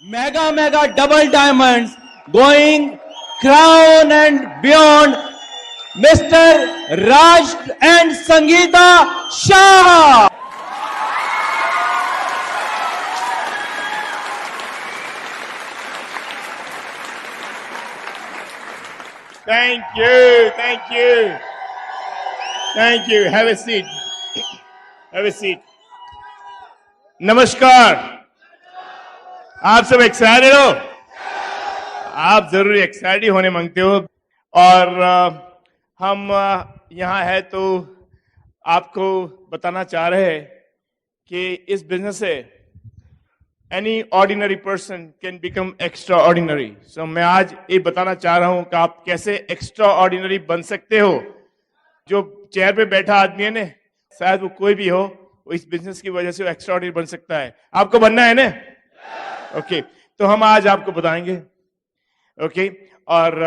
mega double diamonds going crown and beyond, Mr. Raj and Sangeeta Shah. Thank you, thank you, thank you. Have a seat. Have a seat. नमस्कार. आप सब excited हो? आप जरूर excited होने मांगते हो और हम यहाँ है तो आपको बताना चाह रहे हैं कि इस बिजनेस से any ordinary person can become extraordinary. So मैं आज ये बताना चाह रहा हूं कि आप कैसे एक्स्ट्रा ऑर्डिनरी बन सकते हो. जो चेयर पे बैठा आदमी है ना, शायद वो कोई भी हो, वो इस बिजनेस की वजह से एक्स्ट्रा ऑर्डिनरी बन सकता है. आपको बनना है ना? ओके, तो हम आज आपको बताएंगे. ओके, और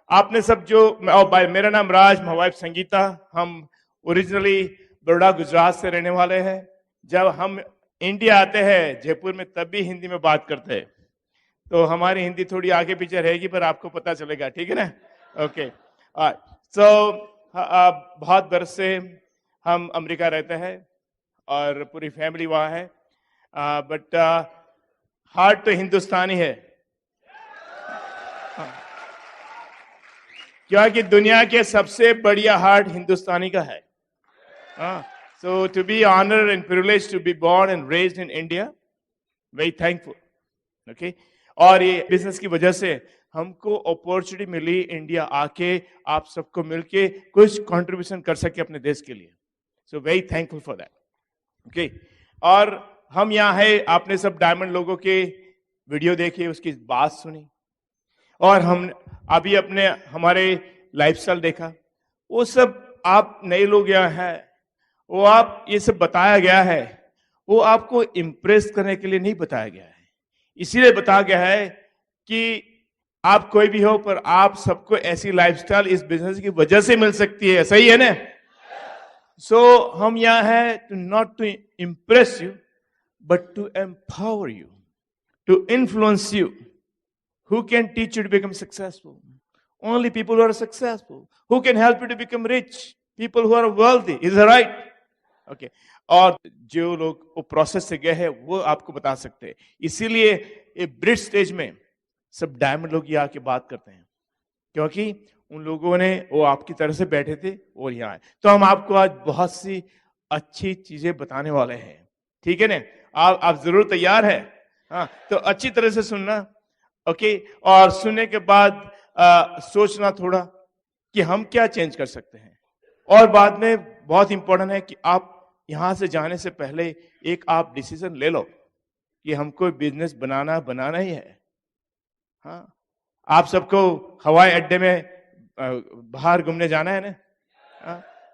आपने सब जो, मेरा नाम राज, माय वाइफ संगीता. हम ओरिजिनली बड़ौदा गुजरात से रहने वाले हैं. जब हम इंडिया आते हैं जयपुर में तब भी हिंदी में बात करते हैं, तो हमारी हिंदी थोड़ी आगे पीछे रहेगी पर आपको पता चलेगा, ठीक है ना? ओके, सो बहुत बरस से हम अमेरिका रहते हैं और पूरी फैमिली वहाँ है, बट हार्ट तो हिंदुस्तानी है. क्योंकि दुनिया के सबसे बढ़िया हार्ट हिंदुस्तानी का है. So to be honored and privileged to be born and raised in India, very thankful. Okay, और ये बिजनेस की वजह से हमको अपॉर्चुनिटी मिली इंडिया आके आप सबको मिलके कुछ कंट्रीब्यूशन कर सके अपने देश के लिए. So very thankful for that. Okay, और हम यहाँ है, आपने सब डायमंड लोगों के वीडियो देखे, उसकी बात सुनी, और हम अभी अपने हमारे लाइफस्टाइल देखा. वो सब आप नए लोग यहाँ हैं, वो आप ये सब बताया गया है, वो आपको इम्प्रेस करने के लिए नहीं बताया गया है. इसीलिए बताया गया है कि आप कोई भी हो पर आप सबको ऐसी लाइफस्टाइल इस बिजनेस की वजह से मिल सकती है. सही है ना? सो हम यहाँ है to not to impress you but to empower you, to influence you. Who can teach you to become successful? Only people who are successful. Who can help you to become rich? People who are wealthy. Is that right? Okay. और जो लोग वो process से गए हैं वो आपको बता सकते हैं. इसीलिए ये ब्रिज स्टेज में सब डायमंड लोग यहाँ आके बात करते हैं, क्योंकि उन लोगों ने वो आपकी तरह से बैठे थे और यहाँ आए. तो हम आपको आज बहुत सी अच्छी चीजें बताने वाले हैं, ठीक है ना? आप जरूर तैयार है? हाँ, तो अच्छी तरह से सुनना. ओके, और सुनने के बाद सोचना थोड़ा कि हम क्या चेंज कर सकते हैं. और बाद में बहुत इंपॉर्टेंट है कि आप यहां से जाने से पहले एक आप डिसीजन ले लो कि हमको बिजनेस बनाना ही है. हाँ, आप सबको हवाई अड्डे में बाहर घूमने जाना है ना?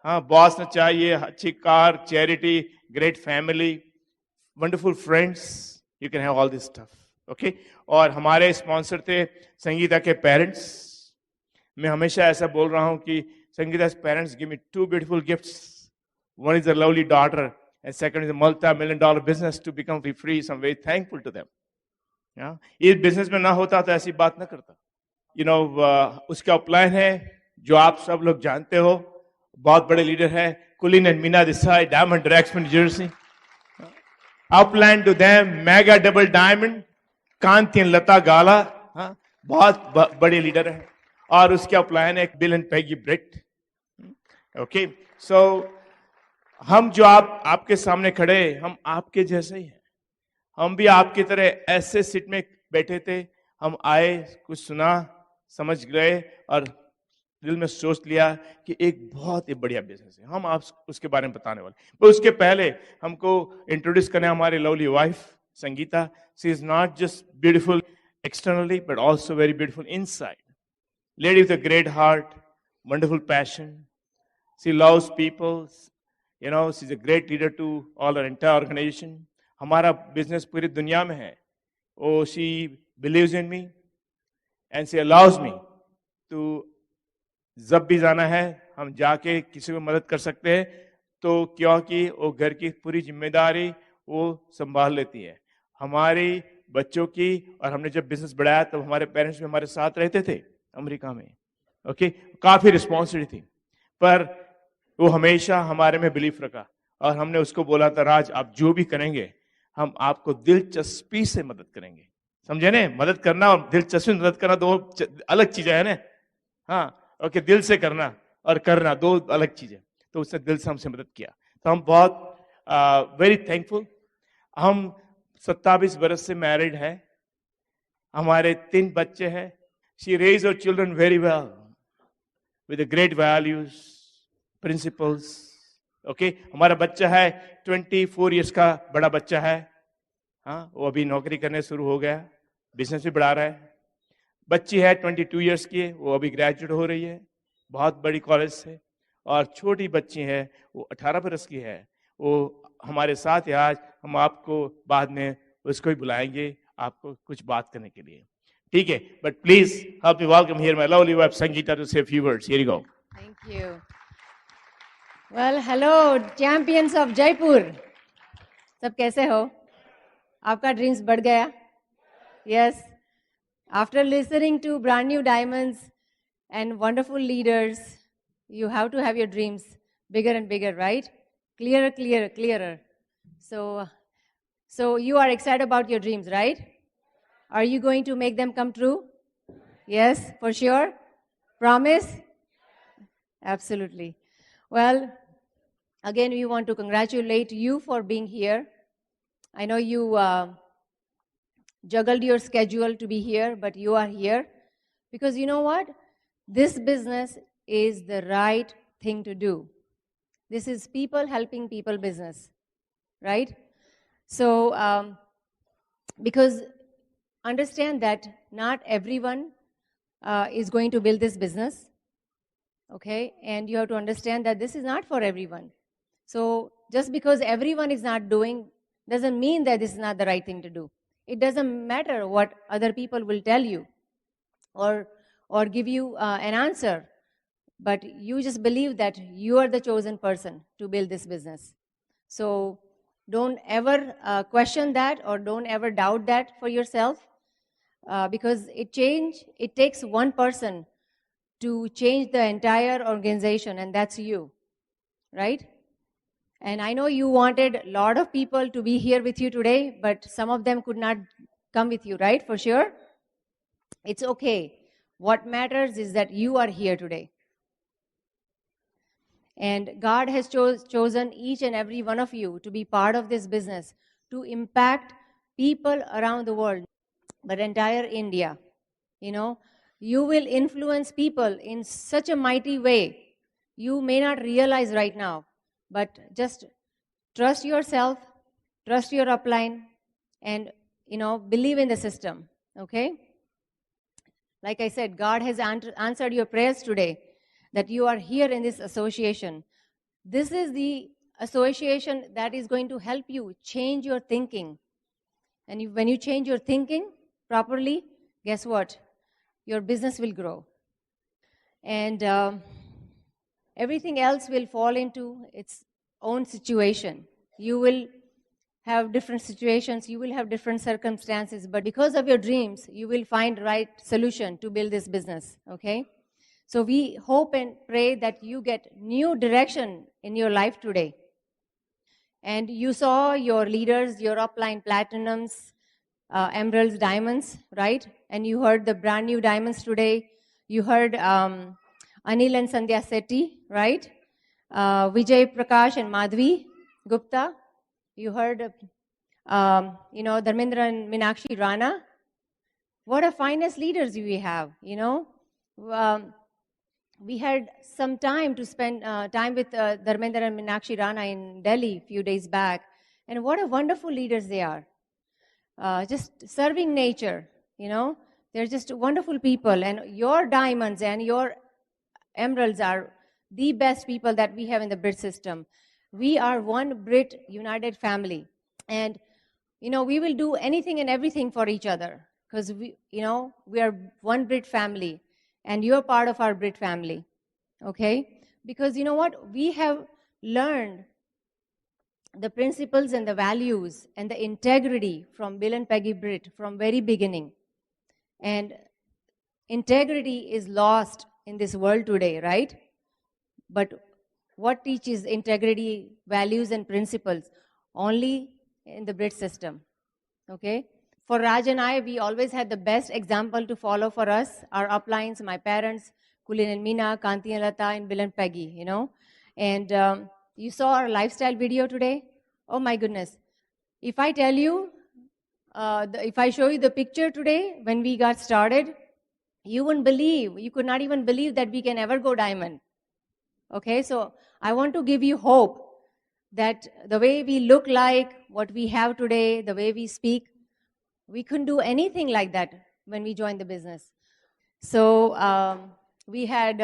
हाँ, बॉस ने चाहिए, अच्छी car, charity, great family, wonderful friends, you can have all this stuff. Okay, और हमारे स्पॉन्सर थे संगीता के पेरेंट्स. मैं हमेशा ऐसा बोल रहा हूं कि Sangeeta's parents give me 2 beautiful gifts. One is a lovely daughter and second is a multi-million-dollar business to become free. So I'm very thankful to them. Yeah? इस बिजनेस में ना होता तो ऐसी बात ना करता. You know, उसका अपलाइन है जो आप सब लोग जानते हो, बहुत बड़े लीडर है, Kulin and Meena Desai, diamond direct New Jersey. Upline to them mega double diamond, Kanti Lata Gala. हाँ, बहुत बड़े लीडर है. और उसके अपलाइन है Bill and Peggy Britt. Okay, so हम जो आपके सामने खड़े, हम आपके जैसे ही हैं. हम भी आपकी तरह ऐसे सीट में बैठे थे. हम आए, कुछ सुना, समझ गए और दिल में सोच लिया कि एक बहुत ही बढ़िया बिजनेस है. हम आप उसके बारे में बताने वाले. पर उसके पहले हमको इंट्रोड्यूस करना है हमारी lovely wife Sangeeta. She is not just beautiful externally but also very beautiful inside. Lady with a great heart, wonderful passion. She loves people. You know, she's a great leader to all our entire organization. हमारा business पूरी दुनिया में है. Oh, she believes in me and she allows me to, जब भी जाना है हम जाके किसी को मदद कर सकते हैं, तो क्योंकि वो घर की पूरी जिम्मेदारी वो संभाल लेती है. हमारी बच्चों की, और हमने जब बिजनेस बढ़ाया तब हमारे पेरेंट्स भी हमारे साथ रहते थे अमेरिका में। ओके, काफी रिस्पॉन्सिबिलिटी थी, पर वो हमेशा हमारे में बिलीफ रखा, और हमने उसको बोला था, राज आप जो भी करेंगे हम आपको दिलचस्पी से मदद करेंगे। समझे ने? मदद करना और दिलचस्पी से मदद करना दो अलग चीजें है ना। हाँ, ओके, दिल से करना और करना दो अलग चीजें। तो उसने दिल से हमसे मदद किया, तो हम बहुत वेरी थैंकफुल। हम 27 बरस से मैरिड है, हमारे 3 बच्चे हैं। She raise our children very well with great values, principles. Okay, हमारा बच्चा है 24 इयर्स का, बड़ा बच्चा है। हाँ, वो अभी नौकरी करने शुरू हो गया, बिजनेस भी बढ़ा रहा है। बच्ची है 22 इयर्स की, वो अभी ग्रेजुएट हो रही है बहुत बड़ी कॉलेज से। और छोटी बच्ची है, वो 18 बरस की है, वो हमारे साथ है आज। हम आपको बाद में उसको भी बुलाएंगे आपको कुछ बात करने के लिए, ठीक है? But please help me welcome here my lovely wife Sangeeta to say few words. Here you go. Thank you. Well, hello, champions of Jaipur. सब कैसे हो? आपका ड्रीम्स बढ़ गया? Yes. After listening to brand new diamonds and wonderful leaders, you have to have your dreams bigger and bigger, right? Clearer, clearer, clearer. So you are excited about your dreams, right? Are you going to make them come true? Yes, for sure. Promise? Absolutely. Well, again, we want to congratulate you for being here. I know you juggled your schedule to be here, but you are here because you know what? This business is the right thing to do. This is people helping people business, right? So, because understand that not everyone is going to build this business. Okay, and you have to understand that this is not for everyone. So just because everyone is not doing doesn't mean that this is not the right thing to do. It doesn't matter what other people will tell you or give you an answer, but you just believe that you are the chosen person to build this business. So don't ever question that or don't ever doubt that for yourself, because it takes one person to change the entire organization, and that's you, right? And I know you wanted a lot of people to be here with you today, but some of them could not come with you, right? For sure. It's okay. What matters is that you are here today. And God has chosen each and every one of you to be part of this business, to impact people around the world, but entire India. You know, you will influence people in such a mighty way. You may not realize right now, but just trust yourself, trust your upline, and, you know, believe in the system, okay? Like I said, God has answered your prayers today, that you are here in this association. This is the association that is going to help you change your thinking. And when you change your thinking properly, guess what? Your business will grow. And everything else will fall into its own situation. You will have different situations, you will have different circumstances, but because of your dreams, you will find the right solution to build this business, okay? So we hope and pray that you get new direction in your life today. And you saw your leaders, your upline platinums, emeralds, diamonds, right? And you heard the brand new diamonds today. You heard Anil and Sandhya Sethi, right? Vijay Prakash and Madhvi Gupta. You heard, Dharmendra and Meenakshi Rana. What a finest leaders we have, you know. We had some time to spend time with Dharmendra and Meenakshi Rana in Delhi a few days back. And what a wonderful leaders they are. Just serving nature, you know. They're just wonderful people. And your diamonds and your emeralds are the best people that we have in the Brit system. We are one Brit united family. And, you know, we will do anything and everything for each other because, we are one Brit family and you're part of our Brit family, okay? Because, you know what? We have learned the principles and the values and the integrity from Bill and Peggy Britt from very beginning. And integrity is lost in this world today, right? But what teaches integrity, values, and principles? Only in the Brit system. Okay? For Raj and I, we always had the best example to follow for us, our uplines, my parents, Kulin and Meena, Kanti and Lata, and Bill and Peggy, you know. And you saw our lifestyle video today? Oh my goodness. If I tell you, if I show you the picture today, when we got started, you wouldn't believe, you could not even believe that we can ever go diamond. Okay, so I want to give you hope that the way we look like, what we have today, the way we speak, we couldn't do anything like that when we joined the business. So we had,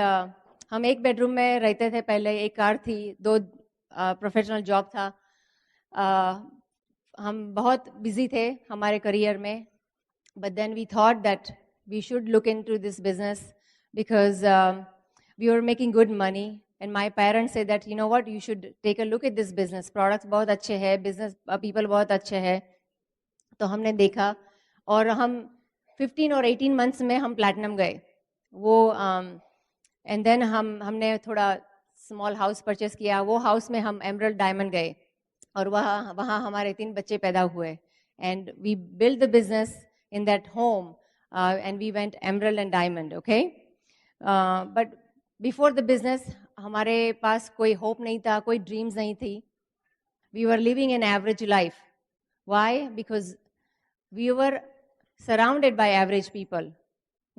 हम एक bedroom में रहते थे पहले, एक car थी, 2 professional job था, हम बहुत बिजी थे हमारे करियर में, but then we thought that we should look into this business because we were making good money. And my parents said that, you know what, you should take a look at this business. Products बहुत अच्छे हैं, business people बहुत अच्छे हैं. तो हमने देखा और हम 15 और 18 months में हम platinum गए. वो and then हमने थोड़ा small house purchase किया. वो house में हम emerald diamond गए और वहाँ हमारे 3 बच्चे पैदा हुए. And we built the business in that home and we went emerald and diamond, okay? But before the business, हमारे पास कोई hope नहीं था, कोई dreams नहीं थी. We were living an average life. Why? Because we were surrounded by average people,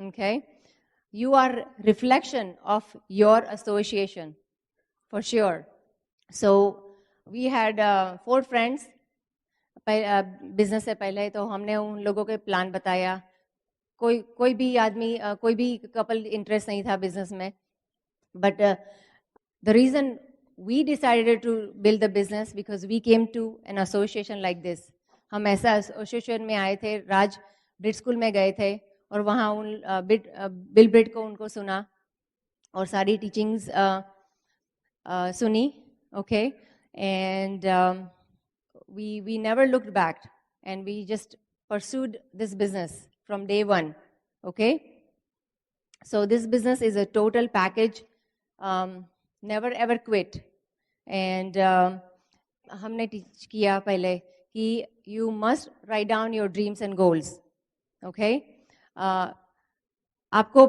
okay? You are reflection of your association, for sure. So we had 4 friends, business से पहले, तो हमने उन लोगों के plan बताया. कोई भी आदमी, कोई भी couple interest नहीं था business में. But the reason we decided to build the business because we came to an association like this. हम ऐसा association में आए थे, राज ब्रिट स्कूल में गए थे और वहाँ उन बिल ब्रिट को उनको सुना और सारी teachings सुनी, okay? And we never looked back and we just pursued this business from day one, okay? So this business is a total package. Never ever quit. And हमने teach किया पहले कि you must write down your dreams and goals. Okay? आपको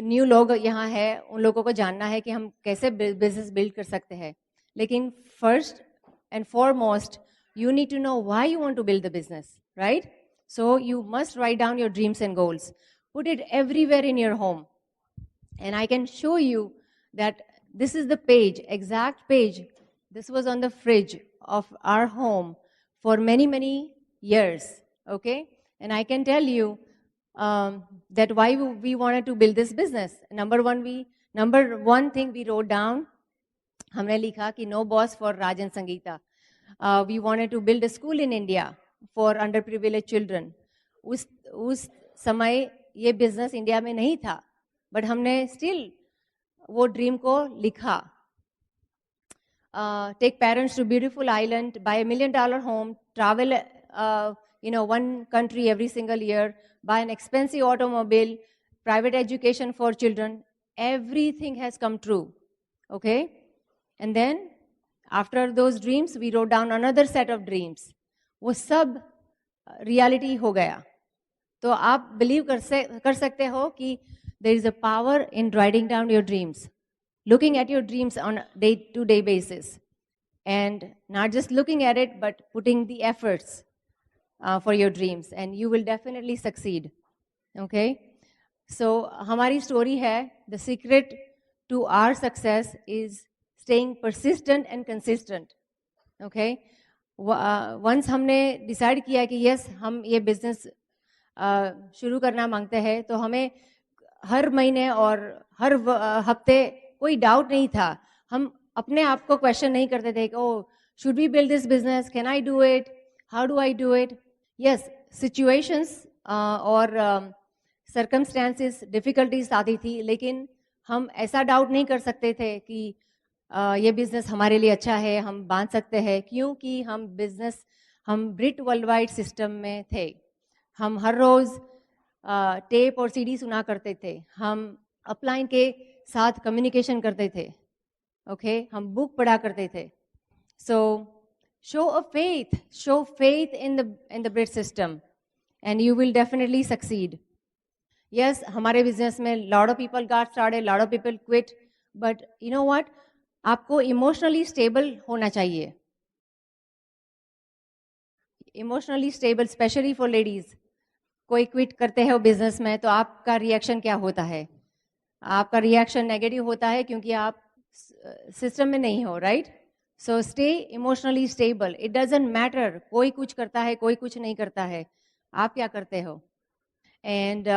new लोग यहाँ है, उन लोगों को जानना है कि हम कैसे बिजनेस बिल्ड कर सकते हैं. लेकिन first and foremost, you need to know why you want to build the business, right? So you must write down your dreams and goals. Put it everywhere in your home. And I can show you that this is the page, exact page. This was on the fridge of our home for many, many years, okay? And I can tell you that why we wanted to build this business. Number one thing we wrote down, हमने लिखा कि no boss for Raj and Sangeeta. We wanted to build a school in India for underprivileged children. उस समय ये business India में नहीं था, but हमने still वो ड्रीम को लिखा. Take parents to beautiful island, buy $1 million home, travel one country every single year, buy an expensive automobile, private education for children. Everything has come true, okay? And then after those dreams, we wrote down another set of dreams. वो सब reality हो गया. तो आप believe कर सकते हो कि there is a power in writing down your dreams, looking at your dreams on a day-to-day basis, and not just looking at it, but putting the efforts for your dreams, and you will definitely succeed. Okay? So, हमारी story है, the secret to our success is staying persistent and consistent. Okay? Once हमने decide किया कि yes, हम ये business शुरू करना मांगते हैं, तो हमें हर महीने और हर हफ्ते कोई डाउट नहीं था. हम अपने आप को क्वेश्चन नहीं करते थे कि oh, should we build this business? Can I do it? How do I do it? Yes, situations और circumstances, difficulties आती थी, लेकिन हम ऐसा डाउट नहीं कर सकते थे कि ये बिजनेस हमारे लिए अच्छा है, हम बांध सकते हैं, क्योंकि हम ब्रिट वर्ल्ड वाइड सिस्टम में थे। हम हर रोज़ टेप और सीडी सुना करते थे, हम अपलाइन के साथ कम्युनिकेशन करते थे, ओके हम बुक पढ़ा करते थे। सो show faith in the Brit system, and you will definitely succeed. Yes, हमारे बिजनेस में lot of people got started, lot of people quit, but you know what? आपको इमोशनली स्टेबल होना चाहिए, emotionally stable, specially for ladies. कोई quit करते हो business में तो आपका रिएक्शन क्या होता है? आपका रिएक्शन नेगेटिव होता है क्योंकि आप सिस्टम में नहीं हो, right? So stay emotionally stable. It doesn't matter कोई कुछ करता है, कोई कुछ नहीं करता है, आप क्या करते हो? And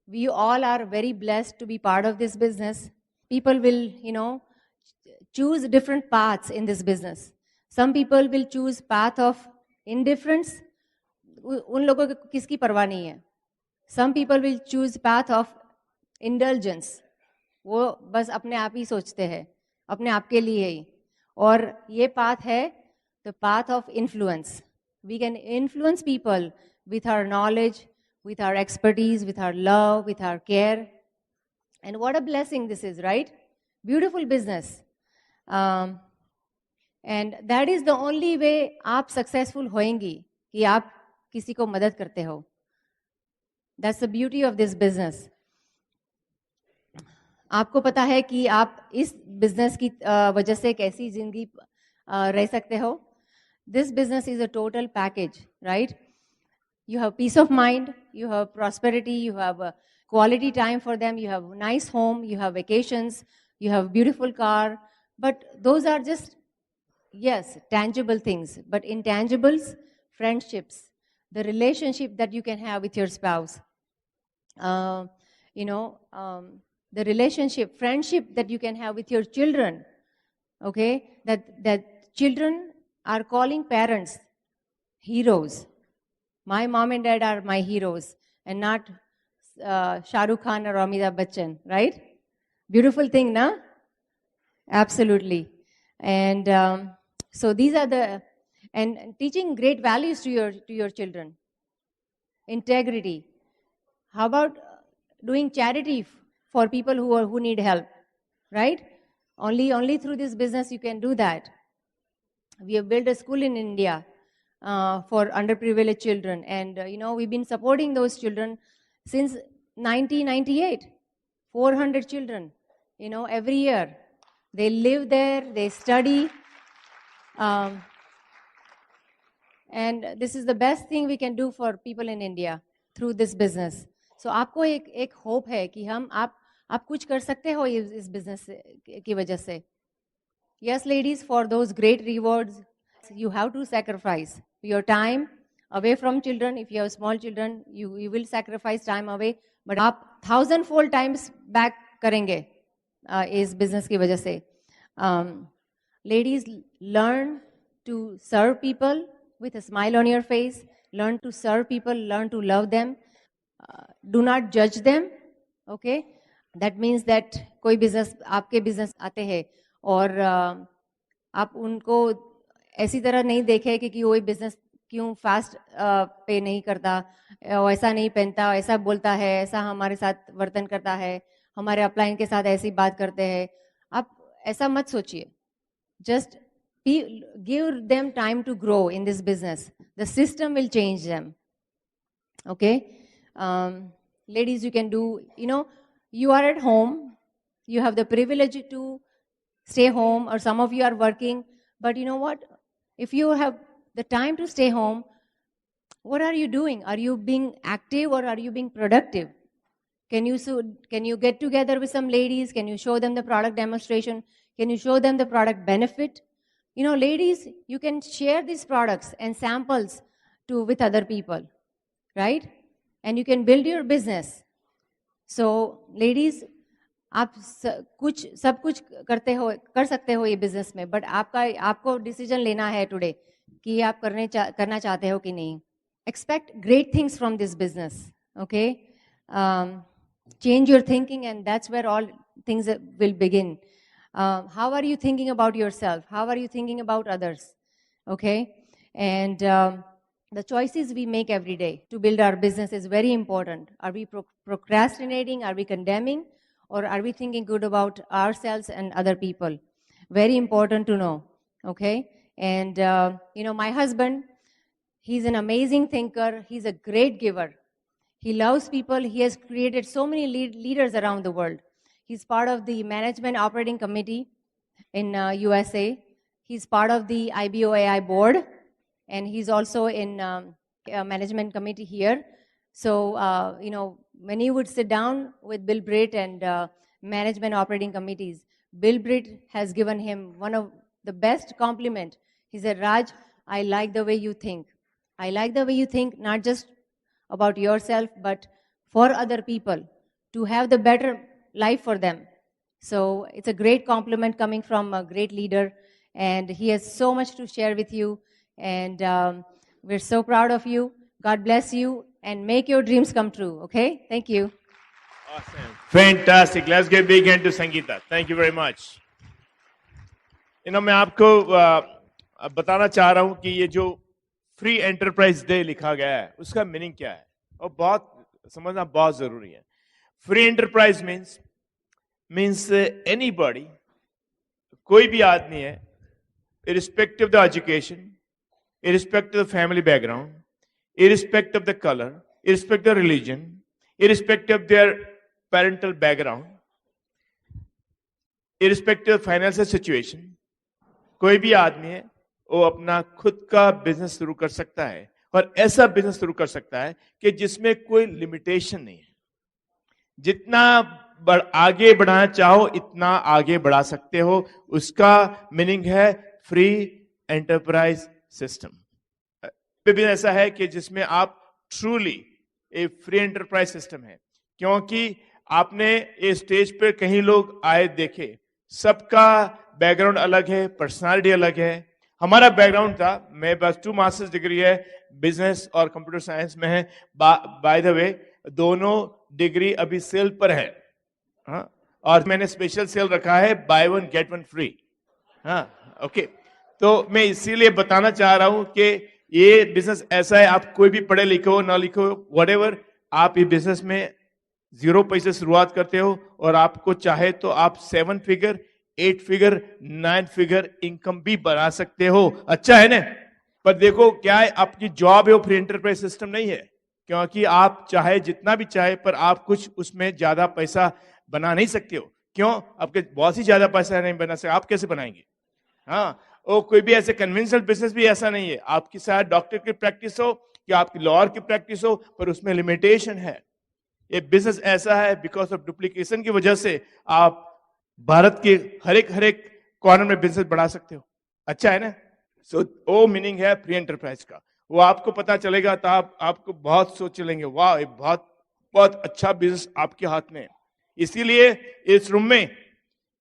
we all are very blessed to be part of this business. People will, choose different paths in this business. Some people will choose path of indifference. उन लोगों को किसकी परवाह नहीं है. Some people will choose path of indulgence. वो बस अपने आप ही सोचते हैं, अपने आप के लिए ही. और ये path है the path of influence. We can influence people with our knowledge, with our expertise, with our love, with our care. And what a blessing this is, right? Beautiful business. And that is the only way आप successful होएंगी, कि आप किसी को मदद करते हो. That's the beauty of this business. आपको पता है कि आप इस business की वजह से कैसी जिंदगी रह सकते हो. This business is a total package, right? You have peace of mind, you have prosperity, you have a quality time for them, you have a nice home, you have vacations, you have a beautiful car. But those are just, yes, tangible things. But intangibles, friendships, the relationship that you can have with your spouse, the relationship, friendship that you can have with your children, okay? That children are calling parents heroes. My mom and dad are my heroes, and not Shah Rukh Khan or Amitabh Bachchan, right? Beautiful thing, na? Absolutely. And so these are and teaching great values to your children. Integrity. How about doing charity for people who need help, right? Only through this business you can do that. We have built a school in India for underprivileged children, and we've been supporting those children since 1998. 400 children, every year. They live there, they study, and this is the best thing we can do for people in India through this business. So आपको एक hope है कि आप कुछ कर सकते हो इस business की वजह से. Yes, ladies, for those great rewards, you have to sacrifice your time away from children. If you have small children, you will sacrifice time away. But आप 1,000-fold times back करेंगे इस business की वजह से. Ladies, learn to serve people with a smile on your face. Learn to serve people. Learn to love them. Do not judge them. Okay? That means that कोई business आपके business आते हैं और आप उनको ऐसी तरह नहीं देखे कि वो बिजनेस क्यों फास्ट पे नहीं करता, ऐसा नहीं पहनता, ऐसा बोलता है, ऐसा हमारे साथ वर्तन करता है, हमारे अपलाइन के साथ ऐसी बात करते हैं. आप ऐसा मत सोचिए. Just give them time to grow in this business. The system will change them. Okay? Ladies, you can do, you are at home. You have the privilege to stay home, or some of you are working. But you know what? If you have the time to stay home, what are you doing? Are you being active or are you being productive? Can you get together with some ladies? Can you show them the product demonstration? Can you show them the product benefit? Ladies, you can share these products and samples with other people, right? And you can build your business. So, ladies, आप सब कुछ कर सकते हो ये business में, but आपको decision लेना है टुडे कि आप करना चाहते हो कि नहीं. Expect great things from this business. Okay, change your thinking and that's where all things will begin. How are you thinking about yourself? How are you thinking about others? Okay? And the choices we make every day to build our business is very important. Are we procrastinating? Are we condemning? Or are we thinking good about ourselves and other people? Very important to know. Okay? And, my husband, he's an amazing thinker. He's a great giver. He loves people. He has created so many leaders around the world. He's part of the Management Operating Committee in USA. He's part of the IBOAI board, and he's also in Management Committee here. So, when you would sit down with Bill Britt and Management Operating Committees, Bill Britt has given him one of the best compliment. He said, Raj, I like the way you think. I like the way you think, not just about yourself, but for other people, to have the better life for them. So it's a great compliment coming from a great leader, and he has so much to share with you, and we're so proud of you. God bless you, and make your dreams come true, okay? Thank you. Awesome. Fantastic. Let's give a big hand to Sangeeta. Thank you very much. मैं आपको बताना चाह रहा हूं कि ये जो free enterprise day लिखा गया है उसका मीनिंग क्या है, और बहुत समझना बहुत जरूरी है. फ्री एंटरप्राइज मीन्स एनीबॉडी, कोई भी आदमी है, irrespective of the education, irrespective of the family background, irrespective of the color, irrespective of religion, irrespective of their parental background, irrespective of financial situation, कोई भी आदमी है वो अपना खुद का बिजनेस शुरू कर सकता है, और ऐसा बिजनेस शुरू कर सकता है कि जिसमें कोई लिमिटेशन नहीं है. जितना आगे बढ़ाना चाहो इतना आगे बढ़ा सकते हो. उसका मीनिंग है फ्री एंटरप्राइज सिस्टम. भी ऐसा है कि जिसमें आप ट्रूली ए फ्री एंटरप्राइज सिस्टम है, क्योंकि आपने ये स्टेज पर कहीं लोग आए देखे, सबका बैकग्राउंड अलग है, पर्सनालिटी अलग है. हमारा बैकग्राउंड था, मैं बस 2 मास्टर्स डिग्री है बिजनेस और कंप्यूटर साइंस में है. बाय द वे दोनों डिग्री अभी सेल पर है. हाँ, और मैंने स्पेशल सेल रखा है, बाय 1 गेट 1 फ्री. हाँ, ओके. तो मैं इसीलिए बताना चाह रहा हूं कि ये बिजनेस ऐसा है, आप कोई भी पढ़े लिखे हो ना लिखे हो, व्हाटएवर, आप ये बिजनेस में 0 पैसे शुरुआत करते हो, और आपको चाहे तो आप 7 फिगर 8 फिगर 9 फिगर इनकम भी बना सकते हो. अच्छा है ना? पर देखो क्या है, आपकी जॉब है वो फ्री एंटरप्राइज सिस्टम नहीं है, क्योंकि आप चाहे जितना भी चाहे पर आप कुछ उसमें ज्यादा पैसा बना नहीं सकते हो. क्यों? आपके बहुत ही ज्यादा पैसा नहीं बना सकते, आप कैसे बनाएंगे? हाँ, और कोई भी ऐसे कन्वेंशनल बिजनेस भी ऐसा नहीं है. आपकी शायद डॉक्टर की प्रैक्टिस हो या आपकी लॉयर की प्रैक्टिस हो, पर उसमें लिमिटेशन है. ये बिजनेस ऐसा है, बिकॉज ऑफ डुप्लीकेशन की वजह से आप भारत के हर एक कॉर्नर में बिजनेस बढ़ा सकते हो. अच्छा है ना? सो वो मीनिंग है फ्री एंटरप्राइज का. वो आपको पता चलेगा तो आपको बहुत सोच लेंगे, वाह ये बहुत अच्छा बिजनेस आपके हाथ में है. इसीलिए इस रूम में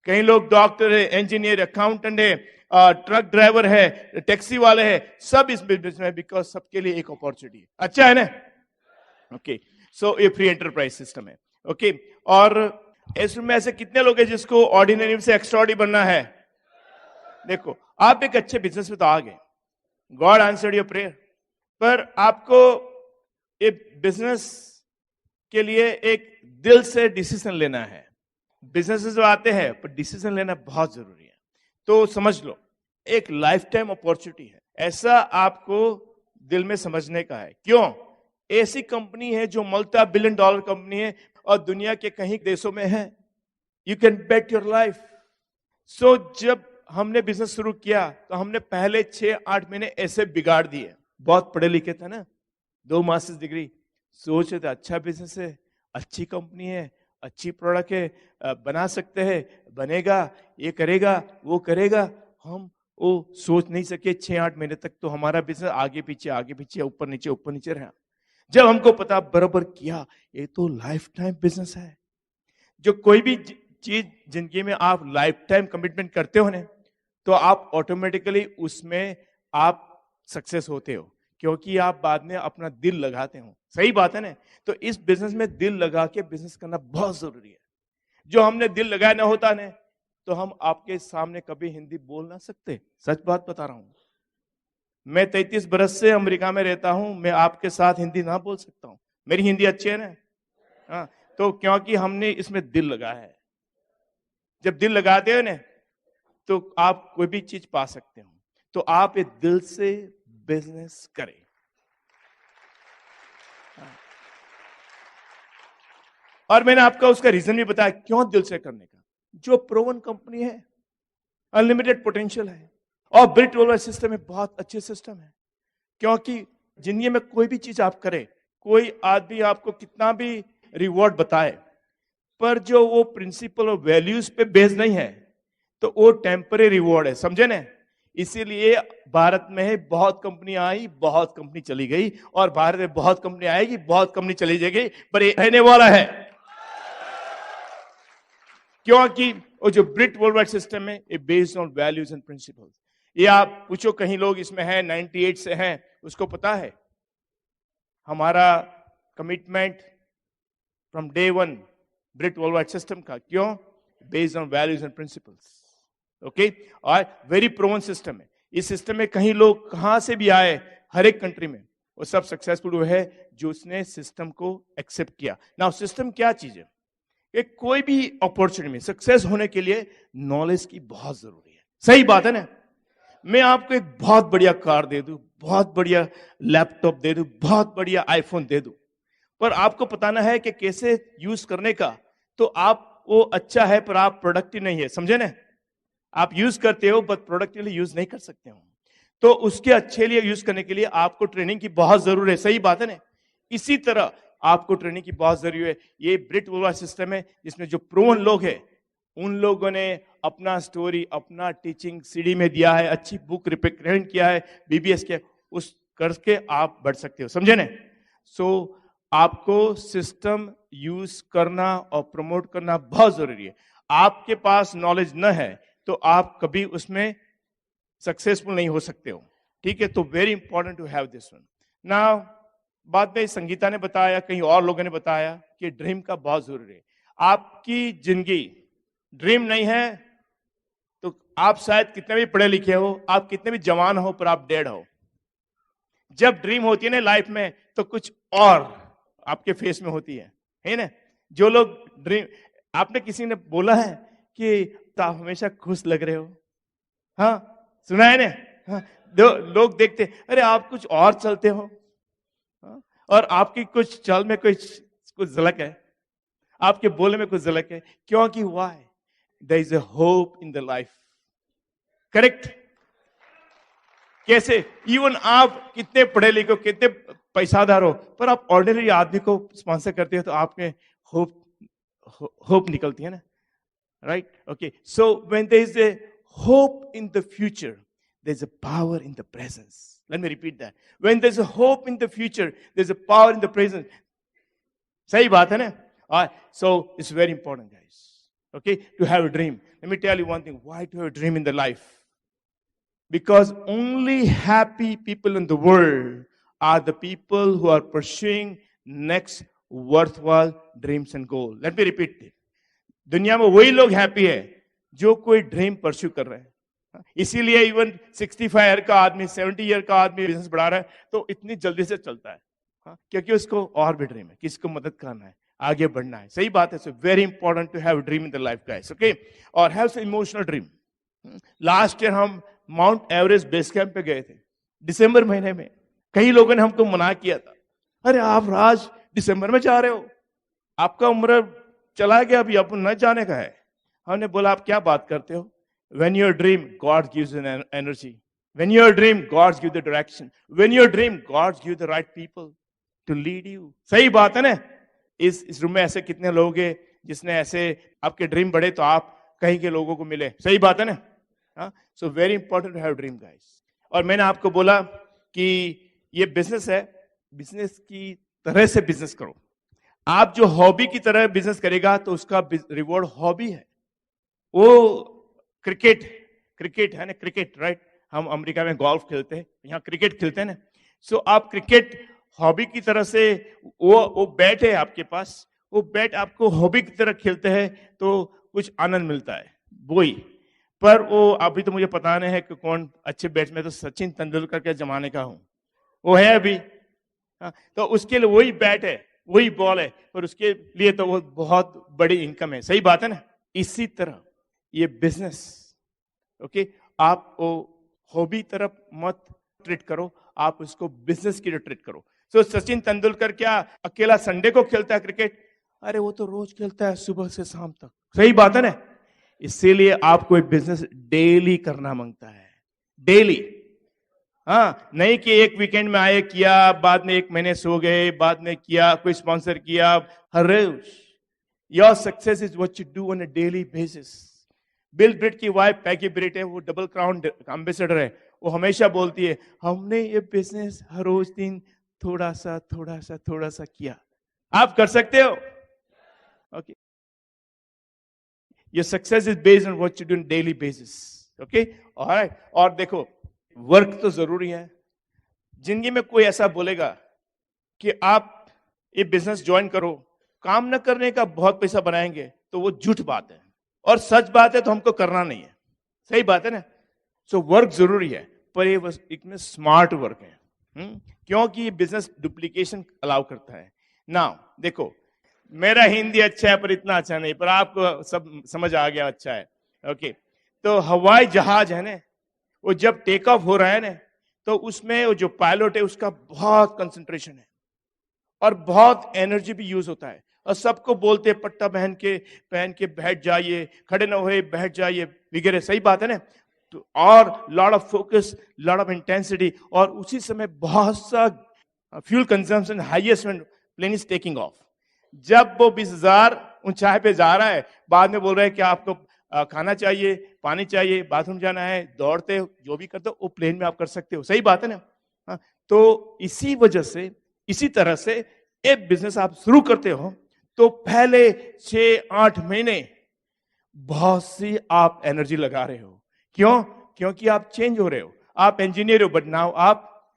कई लोग डॉक्टर है, इंजीनियर, अकाउंटेंट है, ट्रक ड्राइवर है, टैक्सी वाले है, सब इस बिजनेस में, बिकॉज सबके लिए एक अपॉर्चुनिटी है. अच्छा है ना? ओके. सो ये फ्री एंटरप्राइज सिस्टम है. ओके. और इस रूम में ऐसे कितने लोग हैं जिसको ऑर्डिनरी से एक्स्ट्राऑर्डिनरी बनना है? देखो, आप एक अच्छे बिजनेस में तो आ गए, गॉड आंसर्ड योर प्रेयर, पर आपको ये बिजनेस के लिए एक दिल से डिसीजन लेना है. बिजनेस जो आते हैं पर डिसीजन लेना बहुत जरूरी है. तो समझ लो, एक लाइफ टाइम अपॉर्चुनिटी है, ऐसा आपको दिल में समझने का है. क्यों? ऐसी कंपनी है जो मल्टी $billion कंपनी है और दुनिया के कहीं देशों में है. You can bet your life. So जब हमने बिजनेस शुरू किया तो हमने पहले 6-8 महीने ऐसे बिगाड़ दिए. बहुत पढ़े लिखे थे ना, 2 मास्टर्स डिग्री, सोच रहे थे अच्छा बिजनेस है, अच्छी कंपनी है, अच्छी प्रोडक्ट है, बना सकते हैं, बनेगा, ये करेगा, वो करेगा. हम वो सोच नहीं सके. 6-8 महीने तक तो हमारा बिजनेस आगे पीछे ऊपर नीचे रहा. जब हमको पता बराबर किया, ये तो लाइफ टाइम बिजनेस है. जो कोई भी चीज जिंदगी में आप लाइफ टाइम कमिटमेंट करते हो ना, तो आप ऑटोमेटिकली उसमें आप सक्सेस होते हो, क्योंकि आप बाद में अपना दिल लगाते हो. सही बात है ना? तो इस बिजनेस में दिल लगा के बिजनेस करना बहुत जरूरी है. जो हमने दिल लगाया ना होता ना, तो हम आपके सामने कभी हिंदी बोल ना सकते। सच बात बता रहा हूं। मैं 33 बरस से अमेरिका में रहता हूं, मैं आपके साथ हिंदी ना बोल सकता हूं। मेरी हिंदी अच्छी है ना? हाँ, तो क्योंकि हमने इसमें दिल लगाया है। जब दिल लगाते हो ना, तो आप कोई भी चीज पा सकते हो। तो आप ये दिल से बिजनेस करें। और मैंने आपको उसका रीजन भी बताया क्यों दिल से करने का। जो प्रोवन कंपनी है, अनलिमिटेड पोटेंशियल है, और ब्रिट वोल्वर सिस्टम में बहुत अच्छे सिस्टम है। क्योंकि जिंदगी में कोई भी चीज आप करें, कोई आदमी आपको कितना भी रिवॉर्ड बताए, पर जो वो प्रिंसिपल और वैल्यूज पे बेस नहीं है, तो वो टेम्परेरी रिवॉर्ड है। समझे ना? इसीलिए भारत में बहुत कंपनी आई, बहुत कंपनी चली गई, और भारत में बहुत कंपनी आएगी, बहुत कंपनी चली जाएगी, पर ये रहने वाला है। क्योंकि वो जो ब्रिट वर्ल्ड वाइड सिस्टम है, ये based on values and principles. ये आप पूछो, कहीं लोग इसमें हैं 98 से हैं, उसको पता है हमारा commitment from day one Britt world wide system का। क्यों? Based on values and principles. Okay, और वेरी प्रोवन सिस्टम है। इस सिस्टम में कहीं लोग कहां से भी आए, हर एक कंट्री में, वो सब सक्सेसफुल हुए हैं जो उसने सिस्टम को एक्सेप्ट किया। नाउ सिस्टम क्या चीज है? एक कोई भी अपॉर्चुनिटी में सक्सेस होने के लिए नॉलेज की बहुत जरूरी है। सही बात है ना? मैं आपको एक बहुत बढ़िया कार दे दूं, बहुत बढ़िया लैपटॉप दे दूं, बहुत बढ़िया आईफोन दे दूं, पर आपको बताना है कि कैसे यूज करने का। तो आप वो अच्छा है, पर आप प्रोडक्टिव नहीं है। समझे ना? आप यूज करते हो, बट प्रोडक्टिवली यूज नहीं कर सकते हो। तो उसके अच्छे लिए यूज करने के लिए आपको ट्रेनिंग की बहुत जरूरत है। सही बात है ना? इसी तरह आपको ट्रेनिंग की बहुत जरूरी है। ये ब्रिट वोल्वर सिस्टम है, जिसमें जो प्रोवन लोग हैं, उन लोगों ने अपना स्टोरी, अपना टीचिंग सीडी में दिया है, अच्छी बुक रिप्रेजेंट किया है, बीबीएस किया, उस करके आप बढ़ सकते हो। समझे ना? सो आपको सिस्टम यूज करना और प्रमोट करना बहुत जरूरी है। आपके पास नॉलेज न है तो आप कभी उसमें सक्सेसफुल नहीं हो सकते हो। ठीक है? तो very important to have this one. Now बाद में संगीता ने बताया, कहीं और लोगों ने बताया कि ड्रीम का बहुत जरूरी है। आपकी जिंदगी ड्रीम नहीं है तो आप शायद कितने भी पढ़े लिखे हो, आप कितने भी जवान हो, पर आप डेड हो। जब ड्रीम होती है ना लाइफ में, तो कुछ और आपके फेस में होती है ना? जो लोग ड्रीम, आपने किसी ने बोला है कि आप हमेशा खुश लग रहे हो? हाँ, सुना है ना? हाँ, लोग देखते, अरे आप कुछ और चलते हो, हाँ? और आपकी कुछ चल में कुछ झलक है, आपके बोले में कुछ झलक है। क्योंकि why? There is a hope in the life. Correct? कैसे? इवन आप कितने पढ़े लिखे हो, कितने पैसादार हो, पर आप ऑर्डिनरी आदमी को स्पॉन्सर करते हो, तो आप में होप निकलती है ना? Right? Okay. So when there is a hope in the future, there's a power in the presence. Let me repeat that. When there's a hope in the future, there's a power in the present. सही बात है ना? So it's very important, guys. Okay, to have a dream. Let me tell you one thing. Why to have a dream in the life? Because only happy people in the world are the people who are pursuing next worthwhile dreams and goals. Let me repeat it. दुनिया में वही लोग happy है जो कोई dream pursue कर रहे हैं। इसीलिए इवन 65 ईयर का आदमी, 70 ईयर का आदमी बिजनेस बढ़ा रहा है तो इतनी जल्दी से चलता है, क्योंकि उसको और भी ड्रीम है, किसी को मदद करना है, आगे बढ़ना है। सही बात है। So very important to have dream in the life guys. Okay, और have some emotional dream. Last year हम माउंट एवरेस्ट बेस कैंप पे गए थे दिसंबर महीने में। कई लोगों ने हमको मना किया था, अरे आप राज दिसंबर में जा रहे हो, आपका उम्र चला गया, अभी अब न जाने का है। हमने बोला आप क्या बात करते हो? When you dream, God gives you an energy. When you dream, God gives you the direction. When you dream, God gives you the right people to lead you. सही बात है ना? इस रूम में ऐसे कितने लोग हैं जिसने ऐसे आपके ड्रीम बढ़े तो आप कहीं के लोगों को मिले? सही बात है ना? So very important to have dream guys. और मैंने आपको बोला कि ये बिजनेस है, बिजनेस की तरह से बिजनेस करो। आप जो हॉबी की तरह बिजनेस करेगा तो उसका रिवॉर्ड हॉबी है। वो क्रिकेट है ना, क्रिकेट, राइट? हम अमेरिका में गोल्फ खेलते हैं, यहाँ क्रिकेट खेलते हैं ना। सो आप क्रिकेट हॉबी की तरह से, वो बैट है आपके पास, वो बैट आपको हॉबी की तरह खेलते हैं तो कुछ आनंद मिलता है। वही। पर वो अभी तो मुझे पता नहीं है कि कौन अच्छे बैट्समैन, तो सचिन तेंदुलकर के जमाने का हूं, वो है अभी। हाँ, तो उसके लिए वही बैट है, वही बॉल है, और उसके लिए तो वो बहुत बड़ी इनकम है। सही बात है ना? इसी तरह ये बिजनेस, ओके, आप वो हॉबी तरफ मत ट्रीट करो, आप उसको बिजनेस की तरह ट्रीट करो। सो सचिन तेंदुलकर क्या अकेला संडे को खेलता है क्रिकेट? अरे वो तो रोज खेलता है सुबह से शाम तक। सही बात है ना? इसीलिए आपको एक बिजनेस डेली करना मांगता है, डेली। हाँ, नहीं कि एक वीकेंड में आए किया, बाद में एक महीने सो गए, बाद में किया, कोई स्पॉन्सर किया, हर रोज। Your success is what you do on a daily basis. Bill Britt की वाइफ पैगी ब्रिट है, वो डबल क्राउन एम्बेसडर है, वो हमेशा बोलती है हमने ये बिजनेस हर रोज दिन थोड़ा सा थोड़ा सा थोड़ा सा किया। आप कर सकते हो, okay? Your success is based on what you do on daily basis, okay? Alright. और देखो, वर्क तो जरूरी है। जिंदगी में कोई ऐसा बोलेगा कि आप ये बिजनेस ज्वाइन करो, काम न करने का बहुत पैसा बनाएंगे, तो वो झूठ बात है, और सच बात है तो हमको करना नहीं है। सही बात है ना? सो वर्क जरूरी है, पर ये इसमें स्मार्ट वर्क है, क्योंकि ये बिजनेस डुप्लीकेशन अलाउ करता है। नाउ देखो, मेरा हिंदी अच्छा है पर इतना अच्छा नहीं, पर आपको सब समझ आ गया, अच्छा है, ओके? तो हवाई जहाज है ना, वो जब टेक ऑफ हो रहा है ना, तो उसमें वो जो पायलट है उसका बहुत कंसंट्रेशन है, और बहुत एनर्जी भी यूज होता है, और सबको बोलते हैं पट्टा पहन के बैठ जाइए, खड़े ना हुए बैठ जाइए वगैरह। सही बात है ना? तो और lot of focus, lot of intensity, और उसी समय बहुत सा fuel consumption highest when plane is taking off. जब वो 20,000 ऊंचाई पे जा रहा है, बाद में बोल रहे हैं कि आपको खाना चाहिए, पानी चाहिए, बाथरूम जाना है, दौड़ते हो, जो भी करते हो वो प्लेन में आप कर सकते हो। सही बात है ना? हाँ, तो इसी वजह से, इसी तरह से एक बिजनेस आप शुरू करते हो तो पहले 6-8 महीने बहुत सी आप एनर्जी लगा रहे हो। क्यों? क्योंकि आप चेंज हो रहे हो। आप इंजीनियर हो, बट नाउ आप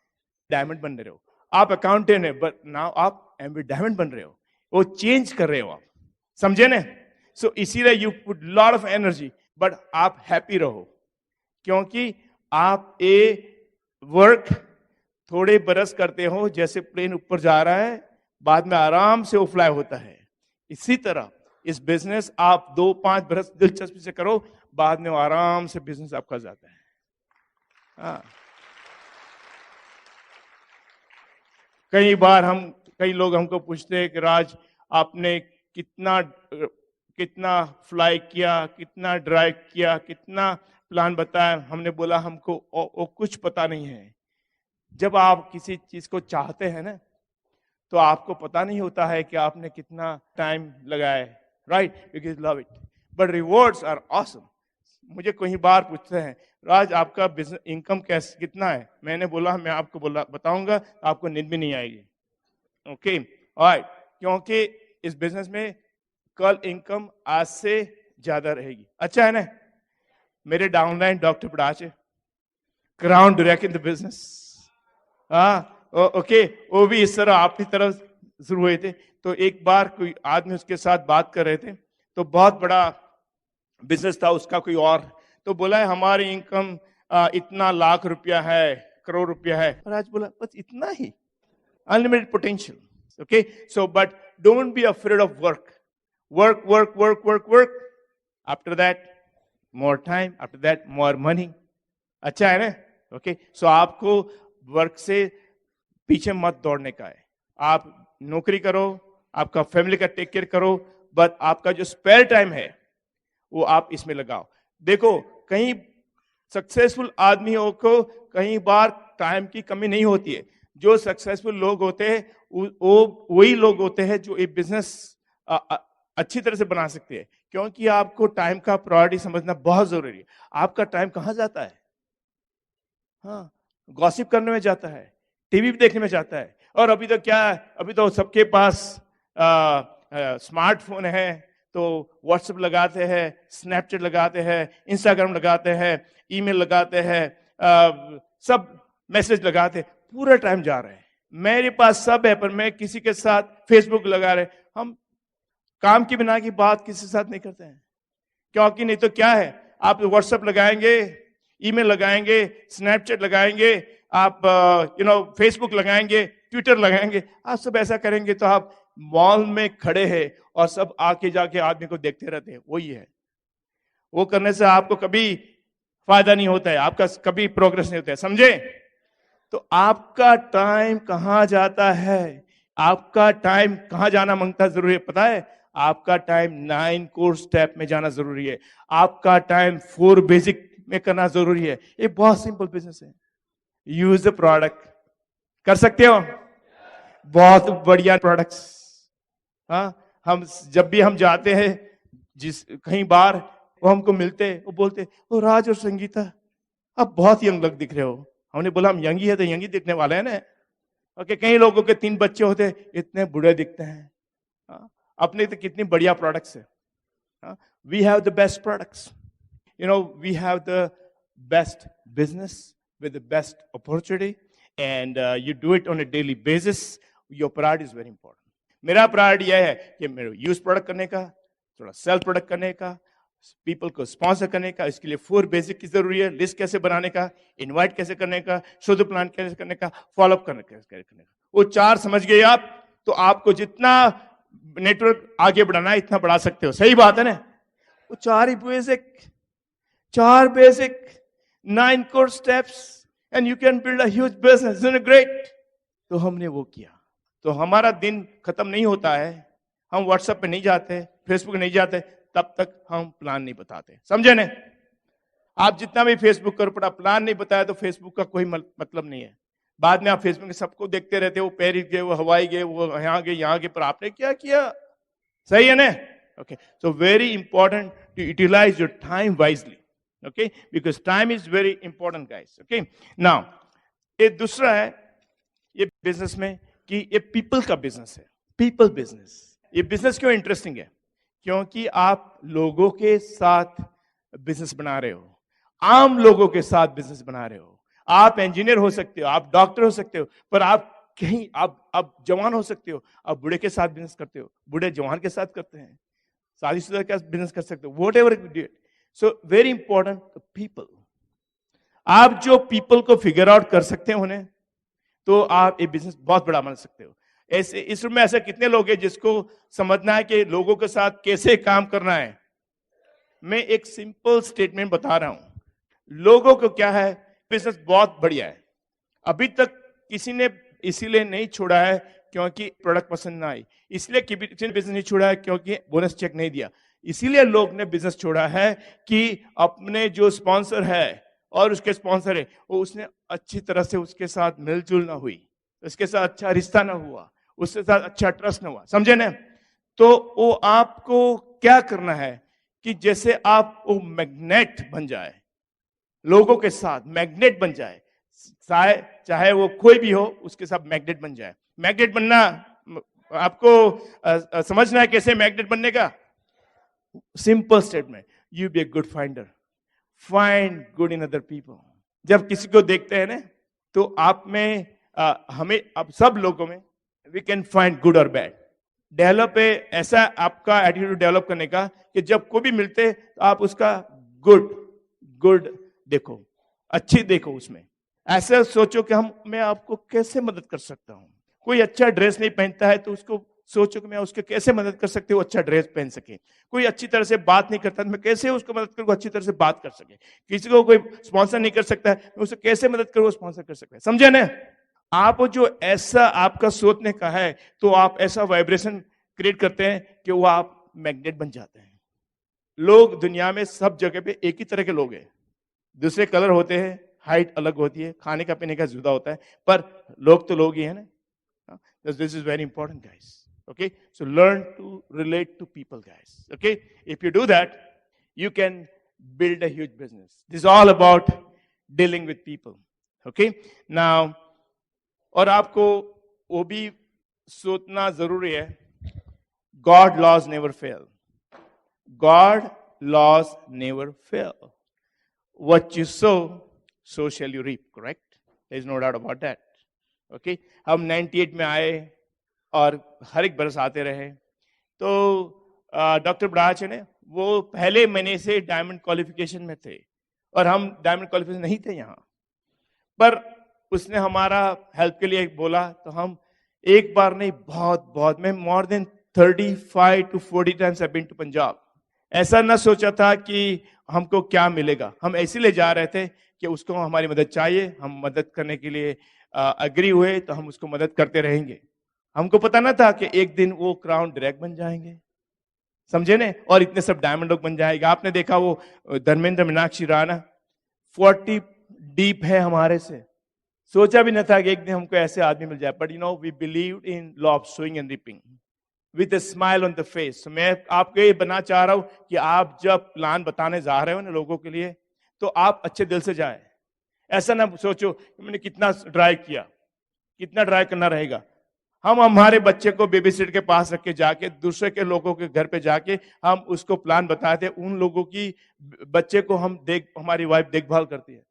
डायमंड बन रहे हो। आप अकाउंटेंट है, बट नाउ आप एमबी डायमंड बन रहे हो। वो चेंज कर रहे हो आप, समझे ना? सो इसीलिए you put lot of energy, but आप हैप्पी रहो, क्योंकि आप ये वर्क थोड़े बरस करते हो, जैसे प्लेन ऊपर जा रहा है, बाद में आराम से वो फ्लाई होता है। इसी तरह इस बिजनेस आप 2-5 बरस दिलचस्पी से करो, बाद में वो आराम से बिजनेस आपका जाता है। हाँ, कई लोग हमको पूछते हैं कि राज, आपने कितना फ्लाई किया, कितना ड्राइव किया, कितना प्लान बताया? हमने बोला हमको कुछ पता नहीं है। जब आप किसी चीज को चाहते हैं ना, तो आपको पता नहीं होता है कि आपने कितना टाइम लगाया, right? Because love it, but rewards are awesome. मुझे कई बार पूछते हैं, राज आपका बिजनेस इनकम कैसे कितना है? मैंने बोला मैं आपको बताऊंगा, आपको नींद भी नहीं आएगी, ओके? ऑलराइट, क्योंकि इस बिजनेस में कल इनकम आज से ज्यादा रहेगी। अच्छा है ना? मेरे डाउनलाइन डॉक्टर बड़ाच है, crown direct in the business. हाँ, ओके, वो भी इस तरह आपकी तरफ शुरू हुए थे। तो एक बार कोई आदमी उसके साथ बात कर रहे थे, तो बहुत बड़ा बिजनेस था उसका कोई और, तो बोला है हमारी इनकम इतना लाख रुपया है, करोड़ रुपया है। और आज बोला बस इतना ही, unlimited potential, okay? So but don't be afraid of work, work work work work work, after that more time, after that more money. अच्छा है ना? ओके, सो आपको वर्क से पीछे मत दौड़ने का है। आप नौकरी करो, आपका फैमिली का टेक केयर करो, बट आपका जो स्पेयर टाइम है वो आप इसमें लगाओ। देखो, कहीं सक्सेसफुल आदमियों को कई बार टाइम की कमी नहीं होती है। जो सक्सेसफुल लोग होते हैं वो वही लोग होते हैं जो एक बिजनेस अच्छी तरह से बना सकते हैं, क्योंकि आपको टाइम का प्रायोरिटी समझना बहुत जरूरी है। आपका टाइम कहां जाता है? हाँ, गॉसिप करने में जाता है, टीवी देखने में जाता है। और अभी तो क्या है, अभी तो सबके पास स्मार्टफोन है, तो व्हाट्सएप लगाते हैं, स्नैपचैट लगाते हैं, इंस्टाग्राम लगाते हैं, ईमेल लगाते हैं, सब मैसेज लगाते हैं, पूरा टाइम जा रहा है। मेरे पास सब है, पर मैं किसी के साथ फेसबुक लगा रहे, हम काम के बिना की बात किसी के साथ नहीं करते हैं। क्योंकि नहीं तो क्या है, आप व्हाट्सएप लगाएंगे, ईमेल लगाएंगे, स्नैपचैट लगाएंगे, आप फेसबुक लगाएंगे, ट्विटर लगाएंगे, आप सब ऐसा करेंगे तो आप मॉल में खड़े हैं और सब आके जाके आदमी को देखते रहते हैं। वही है, वो करने से आपको कभी फायदा नहीं होता है, आपका कभी प्रोग्रेस नहीं होता है, समझे? तो आपका टाइम कहां जाता है, आपका टाइम कहां जाना मांगता जरूरी है, पता है? आपका टाइम 9 कोर स्टेप में जाना जरूरी है, आपका टाइम 4 बेसिक में करना जरूरी है। ये बहुत सिंपल बिजनेस है। यूज द प्रोडक्ट, कर सकते हो? बहुत बढ़िया प्रोडक्ट्स। हाँ, हम जब भी हम जाते हैं जिस कहीं बार, वो हमको मिलते, वो बोलते, ओ राज और संगीता आप बहुत यंग लग दिख रहे हो। हमने बोला हम यंग ही है तो यंग ही दिखने वाले हैं ना। ओके, कई लोगों के 3 बच्चे होते, इतने बुढ़े दिखते हैं। अपने तो कितनी बढ़िया प्रोडक्ट्स है। We have the best products, we have the best business with the best opportunity, and you do it on a daily basis. Your priority is very important. मेरा प्रायोरिटी यह है कि मेरे यूज प्रोडक्ट करने का, थोड़ा cell product करने का, पीपल को स्पॉन्सर करने का। इसके लिए 4 बेसिक की जरूरी है। लिस्ट कैसे बनाने का, इनवाइट कैसे करने का, शो द प्लान कैसे करने का, फॉलोअप करने का। वो 4 समझ गए आप, तो आपको जितना नेटवर्क आगे बढ़ाना है इतना बढ़ा सकते हो। सही बात है ना? वो 4 basic 9 core steps and you can build a huge business. Isn't it great? तो हमने वो किया। तो हमारा दिन खत्म नहीं होता है, हम व्हाट्सएप पे नहीं जाते, फेसबुक नहीं जाते, तब तक हम प्लान नहीं बताते। समझे ने? आप जितना भी फेसबुक कर पड़ा, प्लान नहीं बताया तो फेसबुक का कोई मतलब नहीं है। बाद में आप फेसबुक में सबको देखते रहते, वो पेरिस गए, वो हवाई गए, वो यहाँ गए, यहाँ गए, पर आपने क्या किया? सही है ना? Okay, so very important to utilise your time wisely. Okay, because time is very important, guys. Okay, now ये दूसरा है ये बिजनेस में कि ये पीपल का बिजनेस है। पीपल बिजनेस, ये बिजनेस क्यों इंटरेस्टिंग है? क्योंकि आप लोगों के साथ बिजनेस बना रहे हो, आम लोगों के साथ बिजनेस बना रहे हो। आप इंजीनियर हो सकते हो, आप डॉक्टर हो सकते हो, पर आप कहीं आप जवान हो सकते हो, आप बूढ़े के साथ बिजनेस करते हो, बूढ़े जवान के साथ करते हैं, शादीशुदा के साथ बिजनेस कर सकते हो, what ever you do it. So very important, the people. आप जो people को figure out कर सकते हो उन्हें, तो आप ये बिजनेस बहुत बड़ा बना सकते हो। ऐसे इस रूम में ऐसे कितने लोग हैं जिसको समझना है कि लोगों के साथ कैसे काम करना है? मैं एक सिंपल स्टेटमेंट बता रहा हूं। लोगों को क्या है, बिजनेस बहुत बढ़िया है। अभी तक किसी ने इसीलिए नहीं छोड़ा है क्योंकि प्रोडक्ट पसंद ना आई, इसलिए किसी ने बिजनेस नहीं छोड़ा है क्योंकि बोनस चेक नहीं दिया, इसीलिए लोग ने बिजनेस छोड़ा है कि अपने जो स्पॉन्सर है और उसके स्पॉन्सर है वो उसने अच्छी तरह से उसके साथ मिलजुल ना हुई, उसके साथ अच्छा रिश्ता ना हुआ, उसके साथ अच्छा ट्रस्ट ना हुआ। समझे ना? तो वो आपको क्या करना है कि जैसे आप वो मैग्नेट बन जाए, लोगों के साथ मैग्नेट बन जाए, चाहे वो कोई भी हो उसके साथ मैग्नेट बन जाए। मैग्नेट बनना आपको समझना है कैसे मैग्नेट बनने का। Simple statement, you be a good finder, find good in other people. जब किसी को देखते हैं ना तो आप में हमें अब सब लोगों में वी कैन फाइंड गुड और बैड। डेवलप है ऐसा आपका एटीट्यूड डेवलप करने का कि जब कोई भी मिलते तो आप उसका गुड देखो, अच्छी देखो, उसमें ऐसा सोचो कि मैं आपको कैसे मदद कर सकता हूं। कोई अच्छा ड्रेस नहीं पहनता है तो उसको सोचो कि मैं उसके कैसे मदद कर सकती हूँ अच्छा ड्रेस पहन सके। कोई अच्छी तरह से बात नहीं करता तो मैं कैसे उसको मदद करूँ अच्छी तरह से बात कर सके। किसी को कोई स्पॉन्सर नहीं कर सकता है, मैं उसे कैसे मदद करूँ स्पॉन्सर कर सकता है। समझे ना? आप जो ऐसा आपका सोचने का है तो आप ऐसा वाइब्रेशन क्रिएट करते हैं कि वो आप मैग्नेट बन जाते हैं। लोग दुनिया में सब जगह पे एक ही तरह के लोग हैं, दूसरे कलर होते हैं, हाइट अलग होती है, खाने का पीने का जुदा होता है, पर लोग तो लोग ही है ना। This is very important guys. Okay, so learn to relate to people, guys. Okay, if you do that, you can build a huge business. This is all about dealing with people. Okay, now, और आपको वो भी सोचना जरूरी है, God laws never fail. God laws never fail. What you sow, so shall you reap. Correct? There is no doubt about that. Okay, हम 98 में आए और हर एक बरस आते रहे। तो डॉक्टर बड़ाच ने वो पहले महीने से डायमंड क्वालिफिकेशन में थे और हम डायमंड क्वालिफिकेशन नहीं थे यहाँ, पर उसने हमारा हेल्प के लिए बोला, तो हम एक बार नहीं बहुत मैं more than 35 to 40 times I've been to Punjab. ऐसा ना सोचा था कि हमको क्या मिलेगा, हम इसीलिए जा रहे थे कि उसको हमारी मदद चाहिए, हम मदद करने के लिए अग्री हुए, तो हम उसको मदद करते रहेंगे। हमको पता ना था कि एक दिन वो क्राउन डायरेक्ट बन जाएंगे, समझे ने, और इतने सब डायमंड लोग बन जाएगा। आपने देखा वो धर्मेंद्र मीनाक्षी राणा 40 डीप है हमारे से, सोचा भी न था कि एक दिन हमको ऐसे आदमी मिल जाए। But you know we believe in law of sowing and reaping with a smile on the face. मैं आपको ये बनना चाह रहा हूं कि आप जब प्लान बताने जा रहे हो ना लोगों के लिए, तो आप अच्छे दिल से जाए। ऐसा ना सोचो कि मैंने कितना ड्राई किया, कितना ड्राई करना रहेगा। हम हमारे बच्चे को बेबी सिटर के पास रख के जाके, दूसरे के लोगों के घर पे जाके हम उसको प्लान बताते, उन लोगों की बच्चे को हमारी वाइफ देखभाल करती है।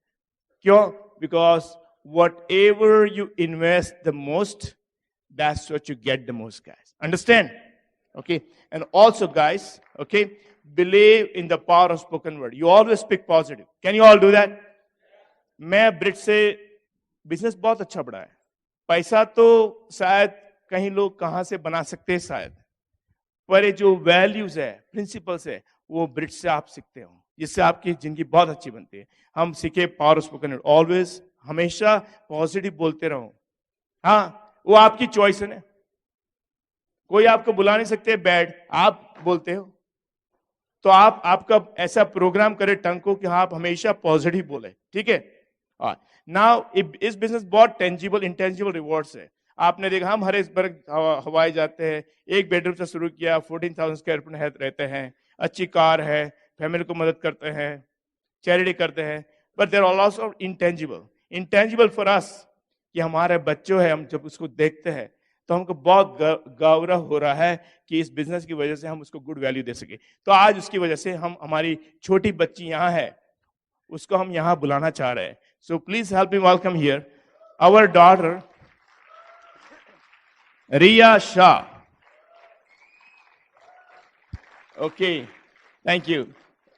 क्यों? Because whatever you invest the most, that's what you get the most, guys. Understand? Okay. And also, guys, okay, believe in the power of spoken word. You always speak positive. Can you all do that? मैं ब्रिट से business बहुत अच्छा बढ़ा है। पैसा तो शायद कहीं लोग कहां से बना सकते हैं शायद, पर ये जो वैल्यूज है, प्रिंसिपल्स है, वो ब्रिट से आप सीखते हो, जिससे आपकी जिंदगी बहुत अच्छी बनती है। हम सीखे power of spoken word. Always हमेशा पॉजिटिव बोलते रहो। हाँ, वो आपकी चॉइस है ना, कोई आपको बुला नहीं सकते बैड, आप बोलते हो। तो आपका ऐसा प्रोग्राम करे टंग को कि हाँ आप हमेशा पॉजिटिव बोले, ठीक है। नाउ इस बिजनेस बहुत टेंजिबल इंटेंजिबल रिवॉर्ड्स है। आपने देखा हम हरिसबर्ग हवाई जाते हैं, एक बेडरूम से शुरू किया, 14,000 स्क्वायर फुट रहते हैं, अच्छी कार है, फैमिली को मदद करते हैं, चैरिटी करते हैं। But there are also intangible for us कि हमारे बच्चों है, हम जब उसको देखते हैं तो हमको बहुत गौरव हो रहा है कि इस बिजनेस की वजह से हम उसको गुड वैल्यू दे सके। तो आज उसकी वजह से हमारी छोटी बच्ची यहाँ है, उसको हम यहाँ बुलाना चाह रहे हैं। So please help me welcome here our daughter Riya Shah. Okay, thank you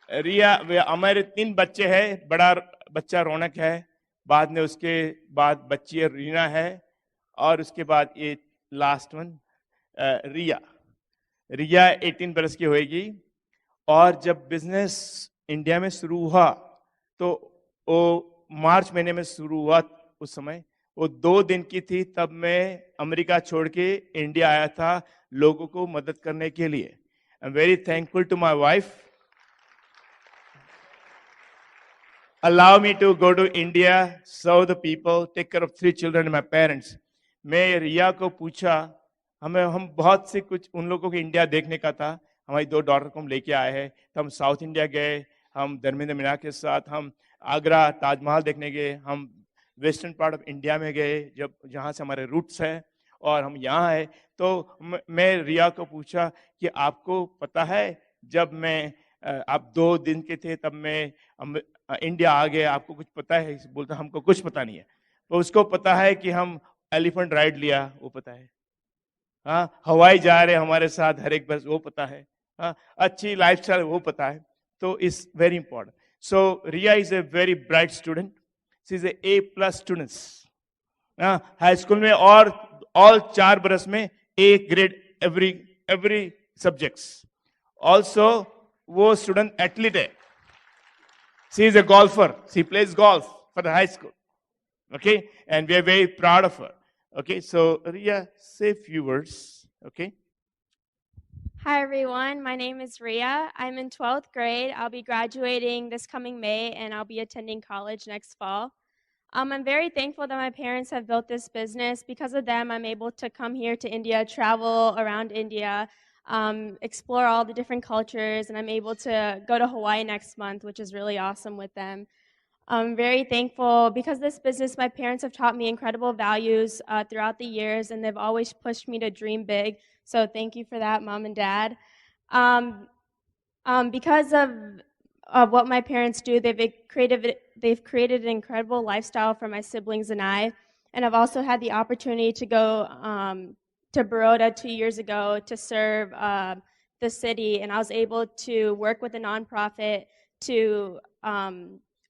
Riya. हमारे 3 बच्चे हैं, बड़ा बच्चा रौनक है, बाद में उसके बाद बच्ची रीना है, और उसके बाद ये लास्ट वन रिया 18 बरस की होएगी। और जब बिजनेस इंडिया में शुरू हुआ तो वो मार्च महीने में शुरू हुआ, उस समय वो 2 दिन की थी, तब मैं अमेरिका छोड़ के इंडिया आया था लोगों को मदद करने के लिए। I am very thankful to my wife, allow me to go to India, serve the people, take care of 3 children and my parents. मैं रिया को पूछा, हम बहुत से कुछ उन लोगों को इंडिया देखने का था, हमारी 2 डॉटर को हम लेके आए हैं। तो हम साउथ इंडिया गए, हम धर्मेंद्र मीना के साथ हम आगरा ताजमहल देखने गए, हम वेस्टर्न पार्ट ऑफ इंडिया में गए, जब जहाँ से हमारे रूट्स हैं, और हम यहाँ है। तो मैं रिया को पूछा कि आपको पता है जब आप 2 दिन के थे तब मैं इंडिया आ गए, आपको कुछ पता है? बोलता हमको कुछ पता नहीं है। तो उसको पता है कि हम एलिफेंट राइड लिया, वो पता है। हाँ, हवाई जा रहे हमारे साथ हर एक बस, वो पता है। हाँ, अच्छी लाइफस्टाइल, वो पता है। तो it's very important. So Riya is a very bright student, she is A+ students high school में, और ऑल 4 बरस में A grade every subjects. Also वो स्टूडेंट एथलीट है, she is a golfer, she plays golf for the high school, okay, and we are very proud of her. Okay, so Riya, say a few words. Okay. Hi everyone, my name is Riya. I'm in 12th grade. I'll be graduating this coming May and I'll be attending college next fall. I'm very thankful that my parents have built this business. Because of them, I'm able to come here to India, travel around India, explore all the different cultures, and I'm able to go to Hawaii next month, which is really awesome with them. I'm very thankful because this business, my parents have taught me incredible values throughout the years, and they've always pushed me to dream big. So thank you for that, Mom and Dad. Because of what my parents do, they've created an incredible lifestyle for my siblings and I. And I've also had the opportunity to go to Baroda 2 years ago to serve the city, and I was able to work with a nonprofit to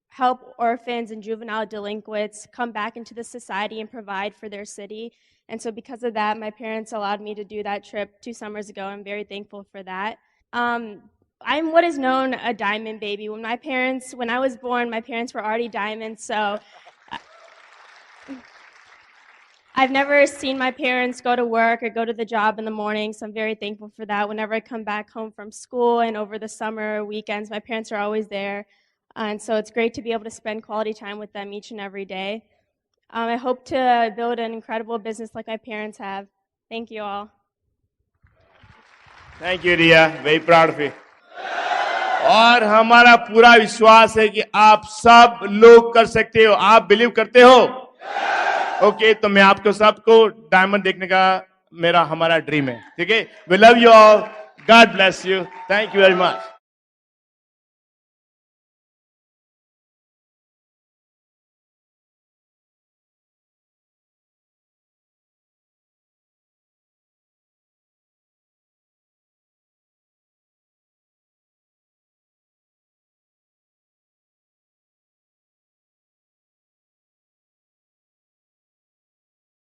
help orphans and juvenile delinquents come back into the society and provide for their city. And so because of that, my parents allowed me to do that trip 2 summers ago. I'm very thankful for that. I'm what is known a diamond baby. When I was born, my parents were already diamonds, so I've never seen my parents go to work or go to the job in the morning, so I'm very thankful for that. Whenever I come back home from school and over the summer weekends, my parents are always there. And so it's great to be able to spend quality time with them each and every day. I hope to build an incredible business like my parents have. Thank you all. Thank you, Ria. Very proud of you. और हमारा पूरा विश्वास है कि आप सब लोग कर सकते हो. आप बिलीव करते हो? ओके, तो मैं आपको सबको डायमंड देखने का हमारा ड्रीम है. ठीक है? We love you all. God bless you. Thank you very much.